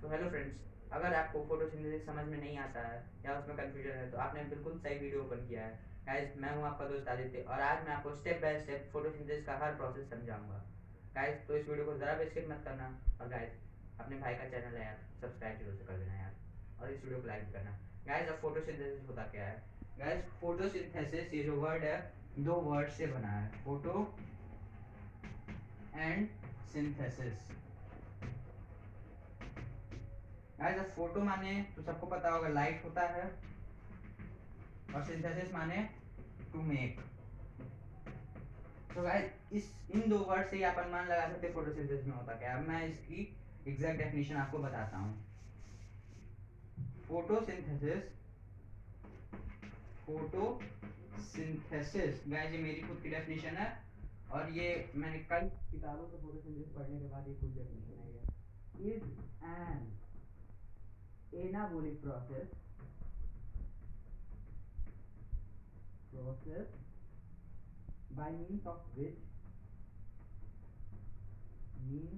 तो hello friends, अगर आपको फोटोसिंथेसिस समझ में नहीं आता है या उसमें कन्फ्यूजन है तो आपने बिल्कुल सही वीडियो ओपन किया है। गाइस, मैं हूं आपका दोस्त आदित्य और आज मैं आपको स्टेप बाय स्टेप फोटोसिंथेसिस का हर प्रोसेस समझाऊंगा। गाइस, तो इस वीडियो को ज़रा भी स्किप मत करना। और गाइस, अपने भाई का चैनल है यार, सब्सक्राइब जरूर से कर देना यार, और इस वीडियो को लाइक भी करना। गाइस, अब फोटोसिंथेसिस होता क्या है? गाइस, फोटोसिंथेसिस ये जो वर्ड है, दो वर्ड से बना है, फोटो एंड सिंथेसिस। गाइस, अब फोटो माने तो सबको पता होगा लाइट होता है, और सिंथेसिस माने टू मेक। तो गाइस, इस इन दो वर्ड से ही आप अनुमान लगा सकते हैं फोटोसिंथेसिस में होता क्या है। अब मैं इसकी एग्जैक्ट डेफिनेशन आपको बताता हूँ। फोटोसिंथेसिस फोटोसिंथेसिस गाइस, ये मेरी खुद की डेफिनेशन है, और ये मैंने कई किताबों से फोटोसिंथेसिस पढ़ने के बाद ये खुद डेफिनेशन है। ये is an anabolic process by means of which green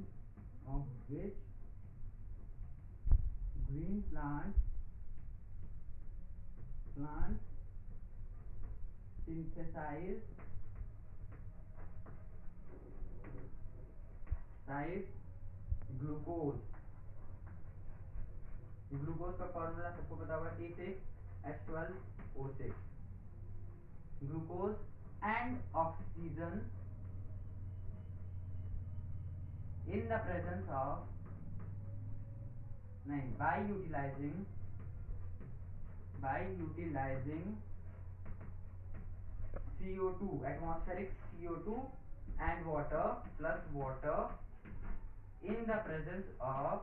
plants synthesize glucose. Glucose का फॉर्मूला सबको पता होगा, T6H12O6। Glucose and oxygen in the presence of by utilizing CO2, atmospheric CO2 and water plus water in the presence of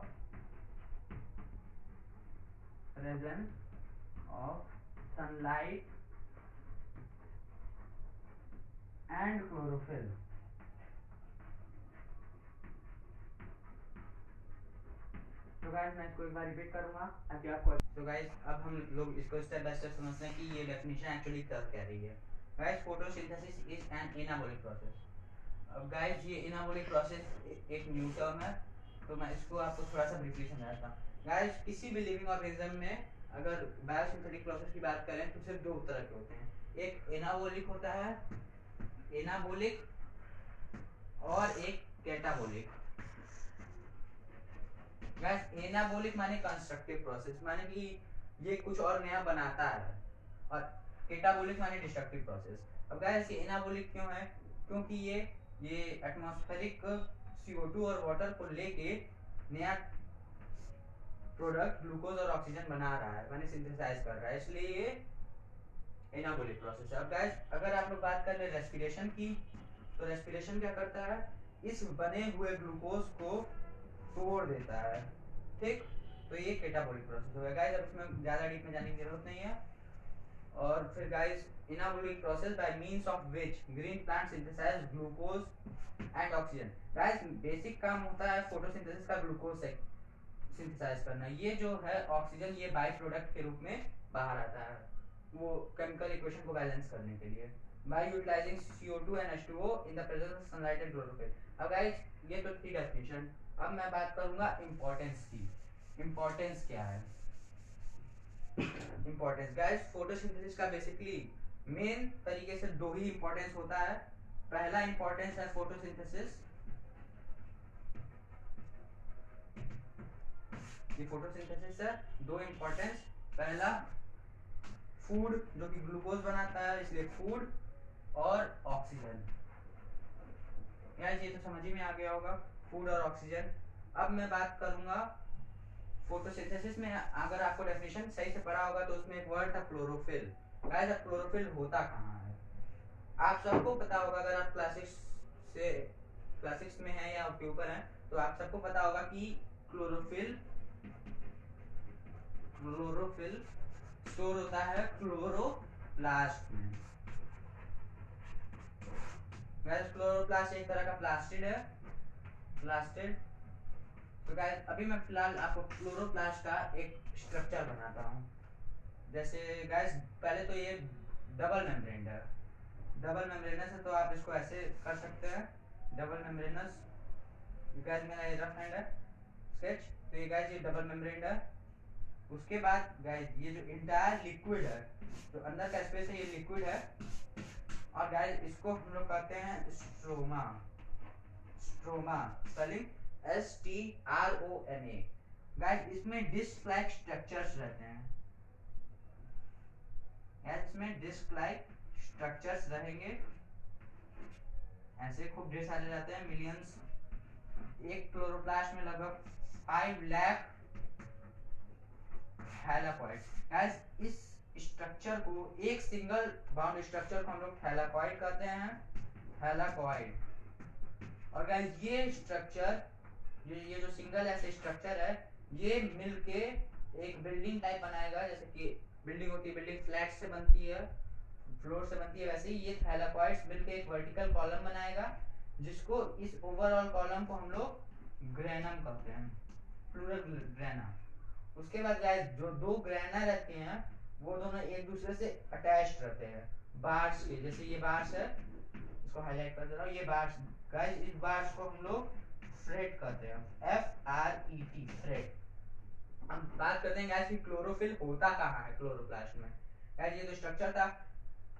sunlight and chlorophyll। तो guys, मैं इसको एक बार repeat करूंगा ताकि आपको। तो गाइस, अब हम लोग इसको स्टेप बाय स्टेप समझते हैं कि ये डेफिनेशन एक्चुअली क्या कह रही है। Guys, photosynthesis is an anabolic process. अब गाइस, ये एनाबॉलिक प्रोसेस एक न्यू टर्म है, तो मैं इसको आपको थोड़ा सा ब्रीफली समझाता हूँ। गाइस, किसी भी लिविंग ऑर्गेनिज्म में अगर बायोसिंथेटिक प्रोसेस की बात करें तो सिर्फ दो तरह के होते हैं। एक एनाबॉलिक होता है, एनाबॉलिक, और एक कैटाबॉलिक। गाइस, एनाबॉलिक माने कंस्ट्रक्टिव प्रोसेस, माने कि ये कुछ और नया बनाता है, और कैटाबॉलिक माने डिस्ट्रक्टिव प्रोसेस। अब गाइस, ये एनाबॉलिक क्यों है? क्योंकि ये एटमॉस्फेरिक CO2 और वाटर को लेके नया प्रोडक्ट ग्लूकोज और ऑक्सीजन बना रहा है, माने सिंथेसाइज कर रहा है, इसलिए ये एनाबॉलिक प्रोसेस है। अब गाइस, अगर आप लोग बात कर ले रेस्पिरेशन की, तो रेस्पिरेशन क्या करता है? इस बने हुए ग्लूकोज को तोड़ देता है, ठीक। तो ये कैटाबॉलिक प्रोसेस हो गया गाइस। अब इसमें ज्यादा डीप में जाने की जरूरत नहीं है। और फिर guys, anabolic process by means of which green plant synthesise glucose and oxygen. Guys, basic काम होता है फोटोसिंथेसिस का ग्लूकोज से सिंथेसाइज करना। ये जो है ऑक्सीजन, ये बाय प्रोडक्ट के रूप में बाहर आता है, वो केमिकल इक्वेशन को बैलेंस करने के लिए, by utilising CO2 and H2O in the presence of sunlight and chlorophyll। अब गाइस, ये तो थी डेफिनेशन। अब मैं बात करूंगा इंपॉर्टेंस की। इंपॉर्टेंस क्या है? इंपॉर्टेंस गाइस, फोटोसिंथेसिस का बेसिकली मेन तरीके से दो ही इंपॉर्टेंस होता है। पहला इंपॉर्टेंस है फोटोसिंथेसिस, ये फोटोसिंथेसिस है, दो इंपॉर्टेंस। पहला फूड, जो कि ग्लूकोज बनाता है, इसलिए फूड, और ऑक्सीजन। गाइस, ये तो समझ ही में आ गया होगा, फूड और ऑक्सीजन। अब मैं बात करूंगा फोटोसिंथेसिस में, अगर आपको डेफिनेशन सही से पढ़ा होगा तो उसमें एक वर्ड था क्लोरोफिल। गाइस, अब क्लोरोफिल होता कहाँ है? आप सबको पता होगा, अगर आप क्लासिक्स में हैं या उसके ऊपर हैं, तो आप सबको पता होगा कि क्लोरोफिल स्टोर होता है क्लोरोप्लास्ट में। गाइस, क्लोरोप्लास्ट एक तरह का प्लास्टिड है, प्लास्टिड। तो गाइस, अभी मैं फिलहाल आपको क्लोरोप्लास्ट का एक स्ट्रक्चर बनाता हूँ। जैसे गाइस, पहले तो ये डबल मेम्ब्रेन है, डबल मेम्ब्रेनस है, तो आप इसको ऐसे कर सकते हैं, डबल मेम्ब्रेनस। गाइस, मेरा ये रफ हैंड है, स्केच। तो ये गाइस ये डबल मेम्ब्रेन है। उसके बाद गाइस ये जो इंटायर लिक्विड है, जो अंदर का स्पेस है ये लिक्विड है। और गाइस इसको हम लोग कहते हैं stroma. Stroma spelling STROMA। Guys इसमें डिस्क लाइक स्ट्रक्चर्स रहते हैं। इसमें डिस्क लाइक स्ट्रक्चर्स रहेंगे, ऐसे खूब ढेर सारे रहते हैं, मिलियंस। एक क्लोरोप्लास्ट में लगभग 5 लाख थैलाकॉइड। गाइस इस स्ट्रक्चर को, एक सिंगल बाउंड स्ट्रक्चर को हम लोग थैलाकॉइड कहते हैं, थैलाकॉइड। और गाइस ये स्ट्रक्चर, ये जो सिंगल ऐसे स्ट्रक्चर है, ये मिलके एक बिल्डिंग टाइप बनाएगा। जैसे कि बिल्डिंग होती है, बिल्डिंग फ्लैट से बनती है, फ्लोर से बनती है, वैसे ही ये थैलाकॉइड्स मिलके एक वर्टिकल कॉलम बनाएगा, जिसको इस ओवरऑल कॉलम को हम लोग ग्रेनम कहते हैं, प्लूरल ग्रेना। उसके बाद गाइस जो दो ग्रेना रहते हैं वो दोनों एक दूसरे से अटैच्ड रहते हैं बार्स के। जैसे ये बार्स है, इसको हाईलाइट कर दे रहा हूँ, ये बार्स। गाइस इस बार्स को हम लोग फ्रेट कहते हैं, FRET, फ्रेट। हम बात करते हैं गाइस कि क्लोरोफिल होता कहाँ है क्लोरोप्लास्ट में। गाइस ये जो स्ट्रक्चर था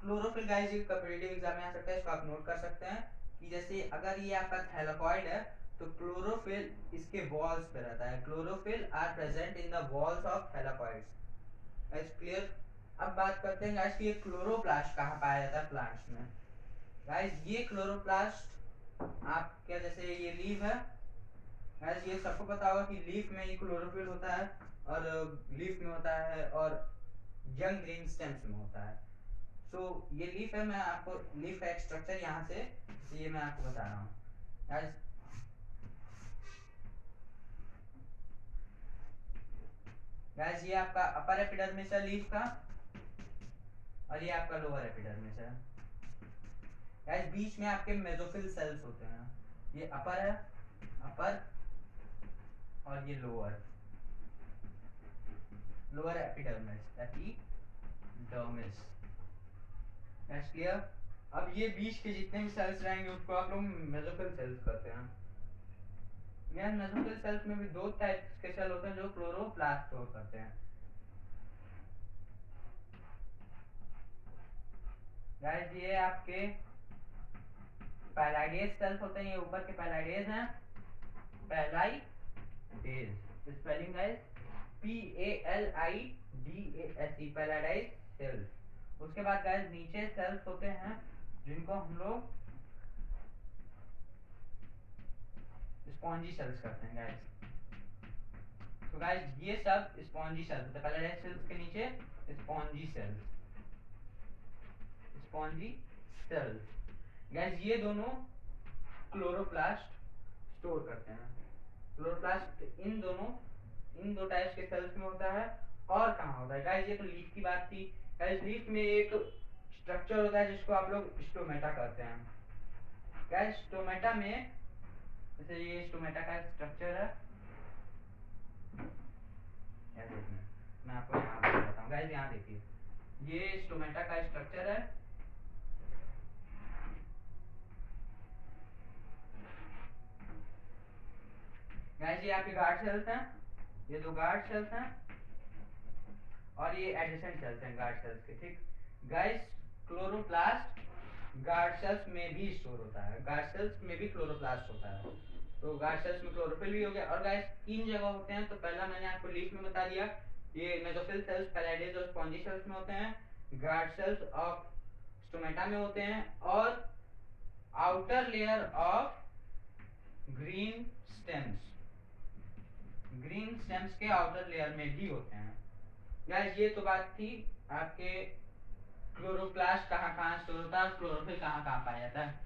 क्लोरोफिल, गाइस ये कॉम्पिटिटिव एग्जाम में आ सकता है, इसको आप नोट कर सकते हैं कि जैसे अगर ये आपका थैलाकॉइड है तो क्लोरोफिल इसके वॉल्स पे रहता है। Chlorophyll are present in the walls of thylakoids. Guys clear. अब बात करते हैं गाइस कि ये क्लोरोप्लास्ट कहाँ पाया जाता है प्लांट्स में। गाइस ये क्लोरोप्लास्ट आपके जैसे ये लीफ है, गाइस ये सबको पता होगा कि लीफ में ये क्लोरोफिल होता है, और लीफ में होता है, और यंग ग्रीन स्टेम्स में होता है। सो ये लीफ है, मैं आपको लीफ का एक स्ट्रक्चर यहाँ से ये मैं आपको बता रहा हूँ। गाइस ये आपका अपर एपिडर्मिस है लीफ का, और ये आपका लोअर एपिडर्मिस है। गाइस बीच में आपके मेसोफिल सेल्स होते हैं, ये अपर है, अपर, और ये lower, lower epidermis, epidermis. Guys clear. अब ये बीच के जितने भी सेल्स रहेंगे उसको आप लोग मेसोफिल सेल्स कहते हैं। यार मेसोफिल सेल्स में भी दो टाइप के सेल होते हैं जो क्लोरोप्लास्ट स्टोर करते हैं। गाइस ये आपके पैलाइडेज सेल्स होते हैं, ये ऊपर के पैलाइडेज हैं, पैलाइडेज स्पेलिंग गाइस PALIDASE, पैलाइडेज सेल्स। उसके बाद गाइस नीचे सेल्स होते हैं जिनको हम लोग स्पॉन्जी सेल्स करते हैं गाइस। तो गाइस ये सब स्पॉन्जी सेल्स होते हैं, पैलाइडेज सेल्स के नीचे spongy cells, spongy cells. Guys ये दोनों क्लोरोप्लास्ट स्टोर करते हैं। क्लोरोप्लास्ट इन दो टाइप्स के सेल्स में होता है। और कहाँ होता है गाइस, ये तो लीफ की बात थी। गाइस लीफ में एक स्ट्रक्चर होता है जिसको आप लोग स्टोमेटा कहते हैं। गाइस स्टोमेटा में, जैसे ये स्टोमेटा का स्ट्रक्चर है, मैं आपको यहाँ पे बताता हूँ। गाइस यहाँ देखिए, ये स्टोमेटा का स्ट्रक्चर है। गाइस ये आपके गार्ड सेल्स हैं, ये दो गार्ड सेल्स हैं, और ये एडजेसेंट सेल्स हैं गार्ड सेल्स के, ठीक। गाइस क्लोरोप्लास्ट गार्ड सेल्स में भी स्टोर होता है, गार्ड सेल्स में भी क्लोरोप्लास्ट होता है। तो गार्ड सेल्स में क्लोरोफिल भी हो गया। और गाइस तीन जगह होते हैं, तो पहला मैंने आपको लीफ में बता दिया, ये मेसोफिल सेल्स पैलाइडेज और स्पॉन्जी सेल्स में होते हैं, गार्ड सेल्स ऑफ स्टोमेटा में होते हैं, और outer layer of green stems, green stems के आउटर लेयर में भी होते हैं। गाइस ये तो बात थी आपके क्लोरोप्लास्ट कहाँ कहाँ स्टोर होता है, क्लोरोफिल कहाँ कहाँ पाया जाता है।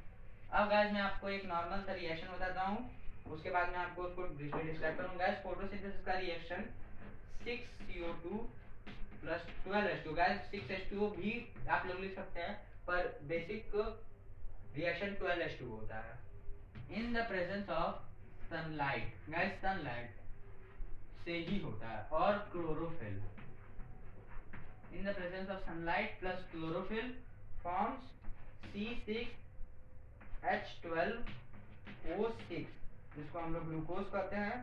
अब गाइस मैं आपको एक नॉर्मल सा रिएक्शन बताता हूँ, उसके बाद मैं आपको उसको डिस्क्राइब करूँगा। गाइस फोटोसिंथेसिस का reaction 6CO2 plus 12H2। Guys 6H2O भी आप लोग लिख सकते हैं, पर बेसिक रिएक्शन 12H2 होता है। In the presence of sunlight, guys sunlight से ही होता है, और chlorophyll. In the presence of sunlight plus chlorophyll forms C6H12O6, जिसको हम लोग ग्लूकोज कहते हैं।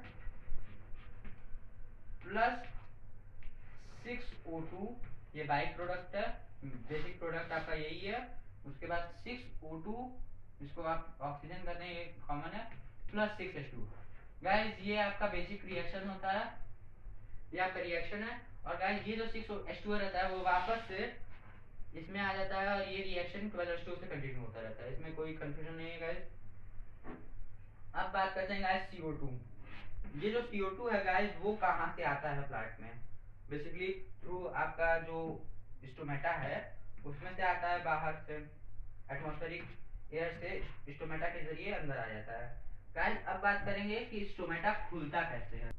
6O2, ये बाइक प्रोडक्ट है, बेसिक प्रोडक्ट आपका यही है। उसके बाद 6O2, इसको आप ऑक्सीजन कहते हैं, ये कॉमन है, प्लस 6H2। गाइस ये आपका बेसिक रिएक्शन होता है, ये आपका रिएक्शन है। और गाइस ये जो 6H2 रहता है वो वापस से इसमें आ जाता है और ये रिएक्शन 12H2 से कंटिन्यू होता रहता है, इसमें कोई कंफ्यूजन नहीं है गाइस। अब बात करते हैं गाइस CO2। ये जो CO2 है गाइस वो कहाँ से आता है प्लांट में? बेसिकली थ्रू आपका जो स्टोमेटा है उसमें से आता है, बाहर से एटमॉस्फेरिक एयर से स्टोमेटा के जरिए अंदर आ जाता है। गाइस अब बात करेंगे कि स्टोमेटा खुलता कैसे है।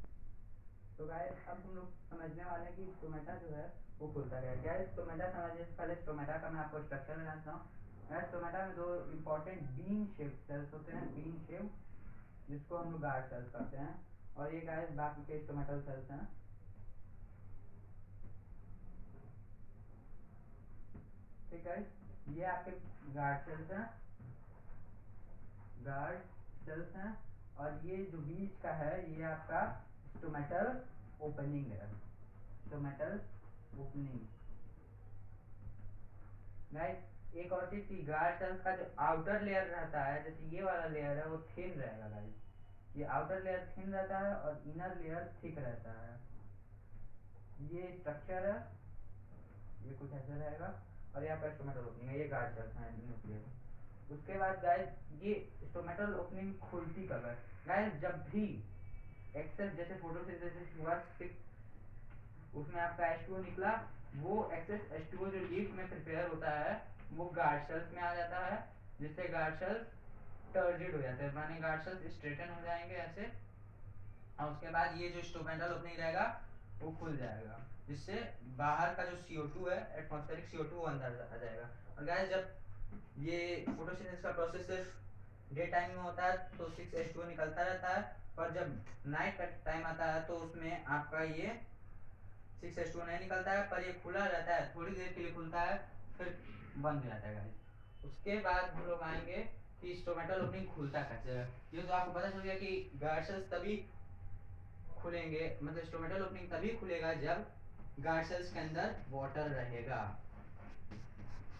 तो गाइस अब हम लोग समझने वाले हैं कि स्टोमेटा जो है वो खुलता है। गाइस स्टोमेटा समझने से पहले स्टोमेटा का मैं आपको स्ट्रक्चर बताता हूँ। गाइस स्टोमेटा में दो इंपॉर्टेंट बीन शेप सेल्स होते हैं, बीन शेप, जिसको हम लोग गार्ड सेल्स कहते हैं। और ये गाइस बाकी के स्टोमेटल सेल्स हैं। ठीक है, ये आपके गार्ड सेल्स हैं, गार्ड सेल्स हैं। और ये जो बीच का है ये आपका स्टोमेटल ओपनिंग है, स्टोमेटल ओपनिंग। गाइस एक और चीज की, गार्ड सेल्स का जो आउटर लेयर रहता है, जैसे ये वाला लेयर है वो थिन रहेगा गाइस, ये आउटर लेयर थिन रहता है और इनर लेयर थिक रहता है। ये स्ट्रक्चर है, ये कुछ ऐसा रहेगा। और यहाँ पर स्टोमेटल ओपनिंग है, ये गार्ड सेल्स हैं न्यूक्लियर। उसके बाद गाइस ये स्टोमेटल ओपनिंग खुलती कब है? गाइस जब भी एक्सेस, जैसे फोटोसिंथेसिस हुआ, उसमें आपका H2O निकला, वो एक्सेस H2O जो लीफ में प्रिपेयर होता है वो गार्ड सेल्स में आ जाता है, जिससे गार्ड सेल्स टर्जिड हो जाते हैं, माने गार्ड सेल्स स्ट्रेटन हो जाएंगे ऐसे। और उसके बाद ये जो स्टोमेटल ओपनिंग रहेगा वो खुल जाएगा, जिससे बाहर का जो CO2 है, एटमॉस्फेरिक CO2 वो अंदर आ जाएगा। और गाइस जब ये फोटोसिंथेसिस का प्रोसेस सिर्फ डे टाइम में होता है तो 6H2O निकलता रहता है, पर जब नाइट का टाइम आता है तो उसमें आपका ये 6H2O नहीं निकलता है, पर ये खुला रहता है, थोड़ी देर के लिए खुलता है फिर बंद हो जाता है गाइस। उसके बाद हम लोग आएंगे कि स्टोमेटल ओपनिंग खुलता कैसे है। ये तो आपको पता चल गया कि गार्ड सेल्स तभी खुलेंगे, मतलब स्टोमेटल ओपनिंग तभी खुलेगा जब गार्ड सेल्स के अंदर वाटर रहेगा,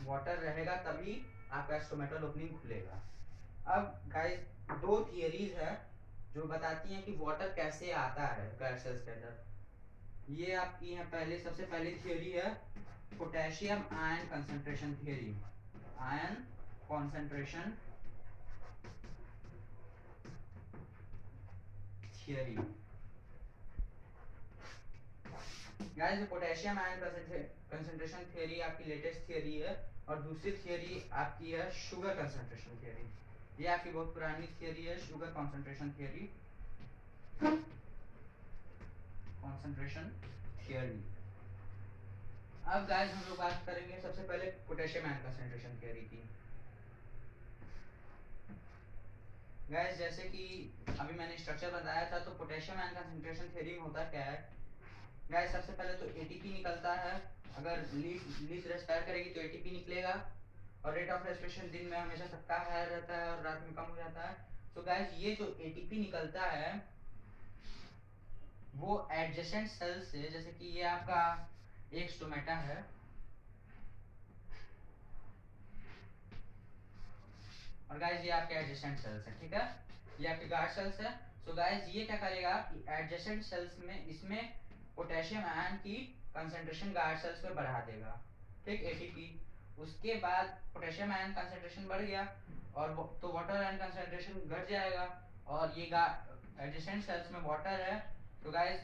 वाटर रहेगा तभी आपका स्टोमेटल ओपनिंग खुलेगा। अब गाइस दो थियरीज है जो बताती हैं कि वाटर कैसे आता है गार्ड सेल्स के अंदर। ये आपकी है पहले, सबसे पहली थियरी है potassium ion concentration theory, ion concentration theory. Guys potassium ion concentration theory आपकी लेटेस्ट थियरी है, और दूसरी थियरी आपकी है शुगर कंसंट्रेशन थियरी। ये आपकी बहुत पुरानी थियरी है, sugar concentration theory, concentration theory. अब गाइस हम लोग बात करेंगे सबसे पहले पोटेशियम आयन कंसंट्रेशन थियरी की। गाइस जैसे कि अभी मैंने स्ट्रक्चर बताया था, तो पोटेशियम आयन कंसंट्रेशन थ्योरी में होता क्या है? गाइस सबसे पहले तो एटीपी निकलता है, अगर लीफ रेस्पायर करेगी तो एटीपी निकलेगा, और रेट ऑफ रेस्पिरेशन दिन में हमेशा सबका हायर रहता है और रात में कम हो जाता है। तो गाइस ये जो एटीपी निकलता है वो एडजेसेंट सेल से, जैसे कि ये आपका एक स्टोमेटा है, और गाइस ये आपके एडजेसेंट सेल्स है, ठीक है, ये आपके गार्ड सेल्स है। सो गाइस ये क्या करेगा कि एडजेसेंट सेल्स में इसमें पोटेशियम आयन की कंसंट्रेशन गार्ड सेल्स में बढ़ा देगा, ठीक, एटीपी। उसके बाद पोटेशियम आयन कंसंट्रेशन बढ़ गया और तो वाटर आयन कंसंट्रेशन घट जाएगा, और ये एडजेसेंट सेल्स में वाटर है, तो गाइस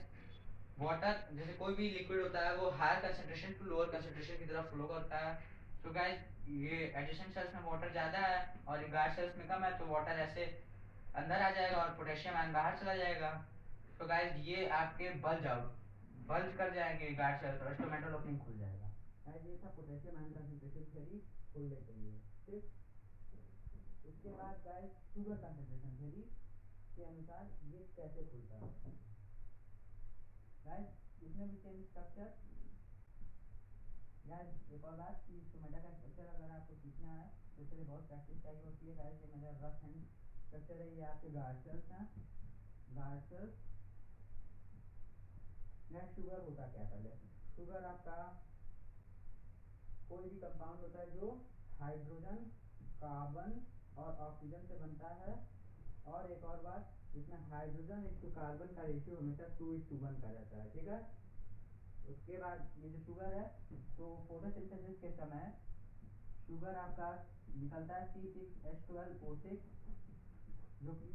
वाटर जैसे कोई भी लिक्विड होता है वो higher concentration to lower concentration की तरफ फ्लो करता है। तो गाइस ये एडजेसेंट सेल्स में वाटर ज्यादा है और गार्ड सेल्स में कम है, तो वाटर ऐसे अंदर आ जाएगा और पोटेशियम आयन बाहर चला जाएगा। तो गाइस ये आपके बल्ज कर जाएंगे गार्ड सेल्स और स्टोमेटल ओपनिंग खुल जाएगा। गाइस ये था पोटेशियम आयन कंसंट्रेशन थ्योरी खुलने के लिए, ठीक। उसके बाद गाइस शुगर कंसंट्रेशन थ्योरी के अनुसार ये कैसे खुलता है। गाइस इसमें भी सेम स्ट्रक्चर। गाइस एक और बात कि स्टोमेटा का स्ट्रक्चर अगर आपको सीखना है तो इसके लिए बहुत प्रैक्टिस चाहिए होती है। गाइस ये मेरा रफ हैंड स्ट्रक्चर है, ये आपके गार्ड सेल्स हैं, गार्ड सेल्स। नेक्स्ट शुगर होता क्या पहले? शुगर आपका कोई भी कंपाउंड होता है जो हाइड्रोजन, कार्बन और ऑक्सीजन से बनता है। और एक और बात, जिसमें हाइड्रोजन इस टू कार्बन का रेशियो हमेशा 2:1 का रहता है, ठीक है। उसके बाद ये जो शुगर है, तो फोटोसिंथेसिस के समय शुगर आपका निकलता है C6H12O6, जो कि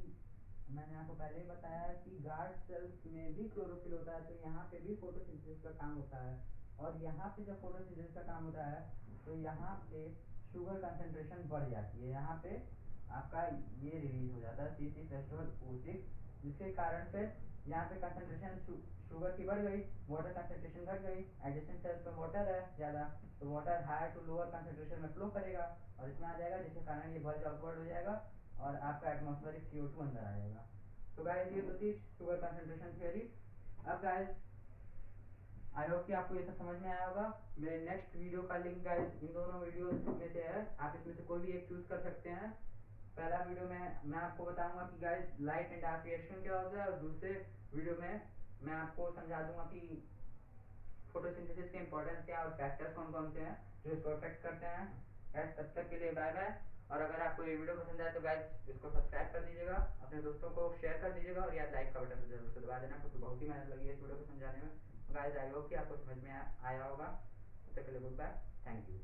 मैंने आपको पहले ही बताया है कि गार्ड सेल्स में भी क्लोरोफिल होता है, तो यहाँ पे भी फोटोसिंथेसिस का काम होता है। और यहाँ पे जब फोटोसिंथेसिस का काम होता है तो यहाँ पे शुगर कंसंट्रेशन बढ़ जाती है, यहाँ पे आपका ये रिलीज हो जाता है C6H12O6, जिसके कारण से यहाँ पे कंसंट्रेशन शुगर की बढ़ गई, वाटर कंसंट्रेशन घट गई। एडजेसेंट सेल्स में वाटर है ज़्यादा, तो water higher to lower concentration में फ्लो करेगा और इसमें आ जाएगा, जिसके कारण ये बल्ज आउटवर्ड हो जाएगा और आपका एटमॉस्फेरिक CO2 अंदर आ जाएगा। तो गाइस ये तो थी शुगर कंसंट्रेशन थ्योरी। अब गाइस आई होप कि आपको ये सब समझ में आया होगा। मेरे नेक्स्ट वीडियो का लिंक गाइस इन दोनों वीडियो में से है, आप इसमें से कोई भी एक चूज कर सकते हैं। पहला वीडियो में मैं आपको बताऊंगा कि guys light and dark reaction क्या होता है, और दूसरे वीडियो में मैं आपको समझा दूंगा कि फोटोसिंथेसिस के इंपॉर्टेंस क्या है और फैक्टर्स कौन कौन से हैं जो इसको अफेक्ट करते हैं। गाइस तब तक के लिए बाय बाय। और अगर आपको ये वीडियो पसंद आए तो गाइस इसको सब्सक्राइब कर दीजिएगा, अपने दोस्तों को शेयर कर दीजिएगा, और यार लाइक का बटन तो जरूर से दबा देना, क्योंकि बहुत ही मेहनत लगी है इस वीडियो को समझाने में। गाइस आई होप कि आपको समझ में आया होगा। तब तक के लिए गुड बाय, थैंक यू।